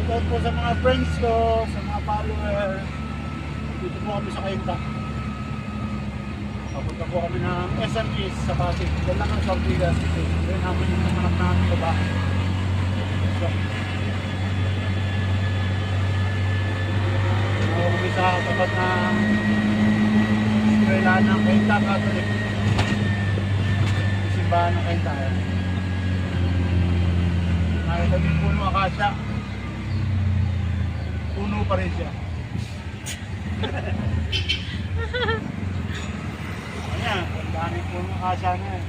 Shoutout po sa mga friends ko, sa mga follower. Dito po kami sa Kainta. Papunta po kami ng SM East sa Pasig. Yan lang ang Sortigas. Yan namin yung namanap namin sa bahay. So, kami sa tapat na eskwela ng Kainta Catholic. Simbahan ng Kainta. Nakita din puno akasya. Puno pa rin siya. Ayan, ang dami puno akasya na eh.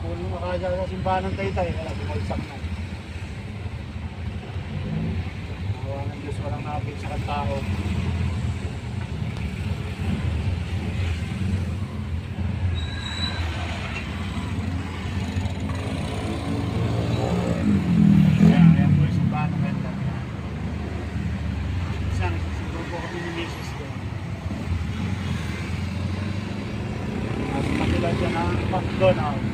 Puno akasya sa simbahan ng Taytay. Wala, bumagsak na. Awa ng Diyos, walang nakapit sa tao. McDonald's.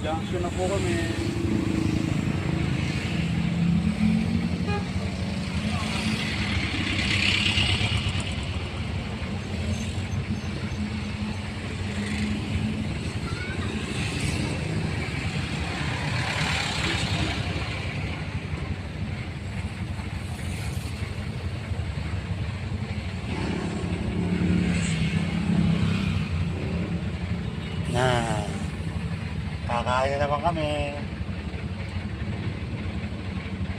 Junction na po kami. Kakain na naman kami.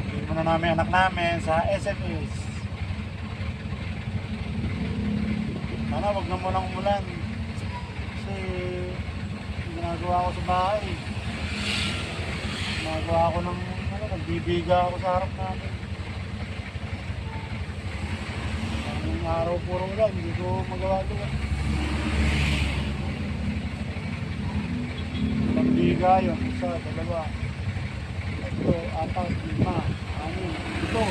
Hindi muna namin anak namin sa SMS. Sana wag na munang umulan. Kasi ginagawa ko sa bahay. Ginagawa ko ng nagbibiga ako sa harap namin. Ngayong araw puro ulan, hindi ko magawa ito. Pagbiga yun, isa, dalawa, tatlo, apat, lima, ano, ito.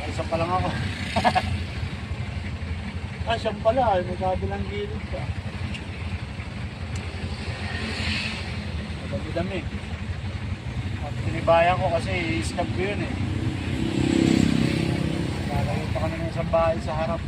Isa pa lang ako. Siyam pala, magkabilang gilid pa. Madami-dami. At tinibayan ko kasi i-scab ko yun eh. Lalayo pa kami ng isang bahay sa harap.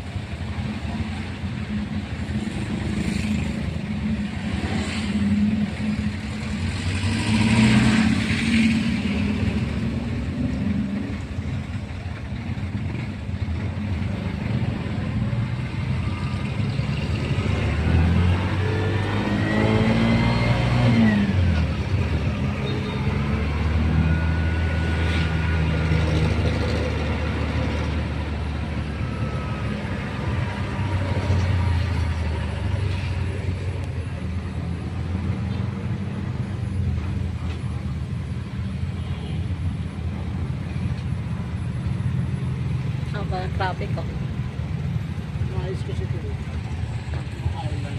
Ang traffic ko. Maayos kasi ito eh. Island.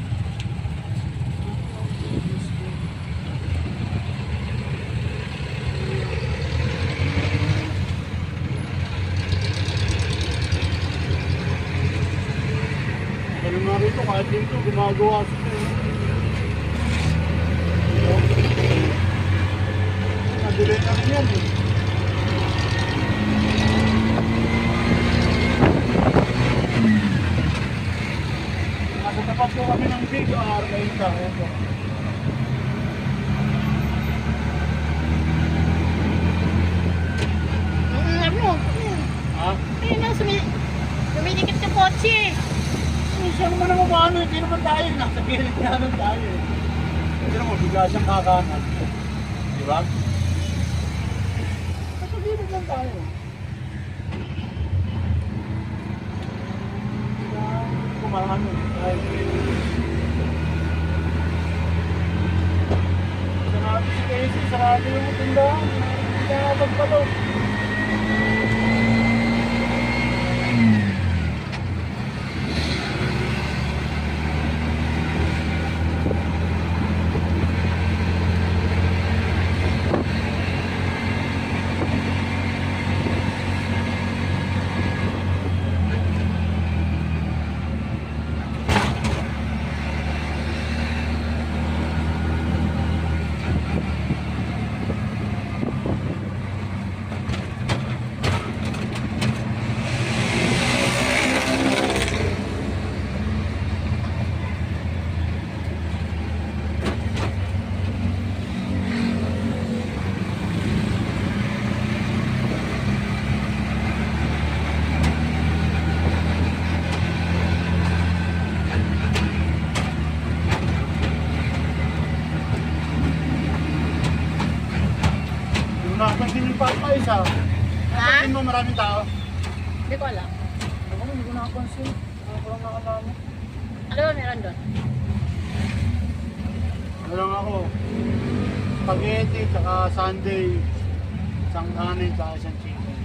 Ganun nga rito, kahit dito gumagawa sila eh. Nabili namin yan eh. Nasa tapat po kami ng big R na ito. Ano? Ha? Ayun na, sumidikit sa kotse. Siya naman ang umano, hindi naman tayo. Nasa gilid nga lang tayo. Hindi naman, bigla siyang kakanan. Di ba? Nasa gilid lang tayo. Kumarami. Sarado si Casey, sarado yung tindahan. Hindi ka nakapagpalo. Napansin yung papa isa. Ha? Napansin mo maraming tao. Hindi ko alam. Ako, hindi ko nakapansin. Ako lang nakalaman. Ano ba meron doon? Ano lang ako. Spaghetti, tsaka sundae. Isang kanin, tsaka isang chicken.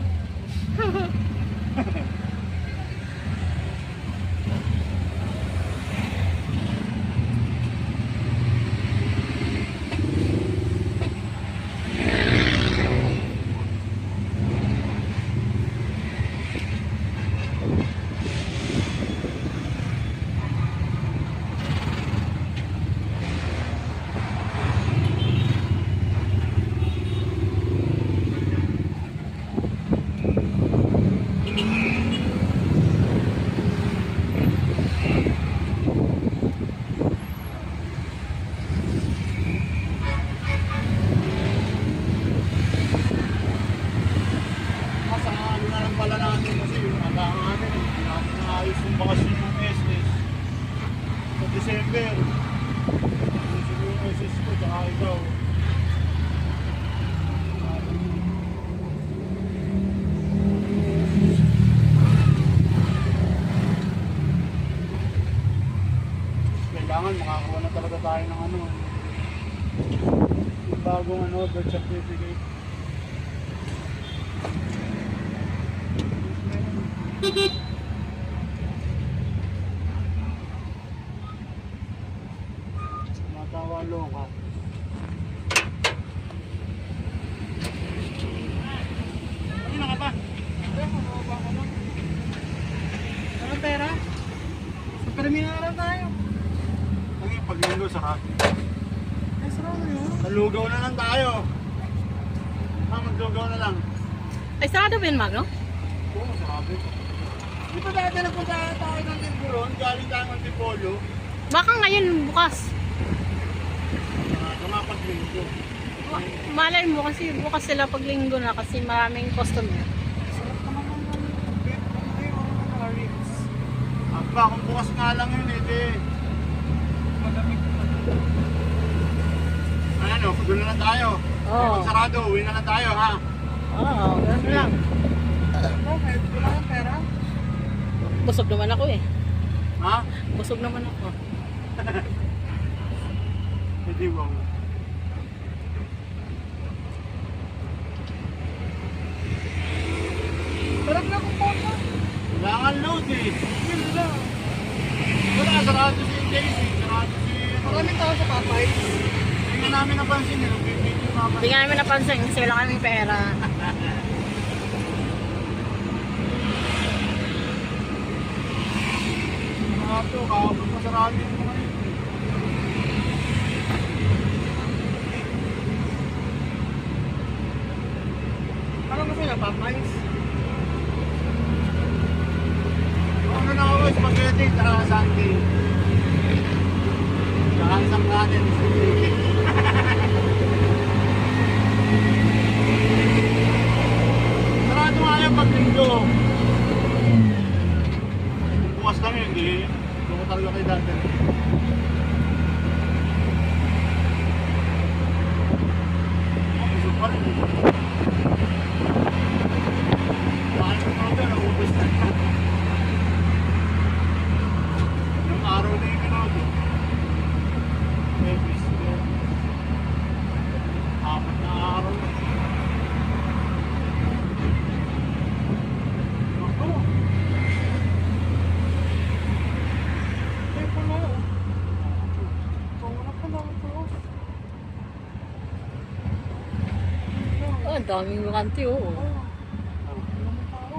Pala natin kasi yung alanganin, hindi natin naayos yung bakasyon ng SS. Sa December, ayusin yung SS ko, tsaka ikaw. Kailangan makakuha na talaga tayo ng ano, yung bagong birth certificate. Matawalo ka. Ano ka ba? Anong pera? Sa terminal na lang tayo. Ang yung paglinggo sarap. Ay, sarap na yun. Nalugaw na lang tayo. Maglugaw na lang. Ay, sarado ba yun, Magno? Oo, sabi. Di ba dati nagpunta tayo ng Timburon? Galing tayo ng Tipolo. Baka ngayon bukas. Paglinggo. Malay mo kasi bukas sila pag linggo na kasi maraming customer. Sarap naman ng beef. Hindi, mga ribs. Aba, kung bukas nga lang yun eh. Malamig pa. Ano, doon na lang tayo. Oo. Pag sarado, uwi na lang tayo ha. Oo, ganun lang. Bakit? Wala kang pera? Busog naman ako eh. Ha? Busog naman ako. Hindi wow. Sarap na kung pota. Kailangan load eh. Yun lang. Wala, sarado si JC. Sarado si... Maraming tao sa Popeyes. Hindi nga namin napansin eh. Nagbibigyo yung mga Hindi nga namin napansin kasi wala kaming pera. mga to. Kahapon pa sarado yung mga yun. Ano gusto niya? Popeyes? Ano na ako, spaghetti, tsaka Sunday. Tsaka isang kanin. Sarado nga yan pag linggo. Bukas lang yun, di. Doon ko talaga kay dati. Busog pa rin. Mahal ko pa rin, naubos na. Yung araw na yung kinodo. Every step. Apat na araw na. Ako. Ay, pala. Wala pala ito. Oh, ang daming bakante oh.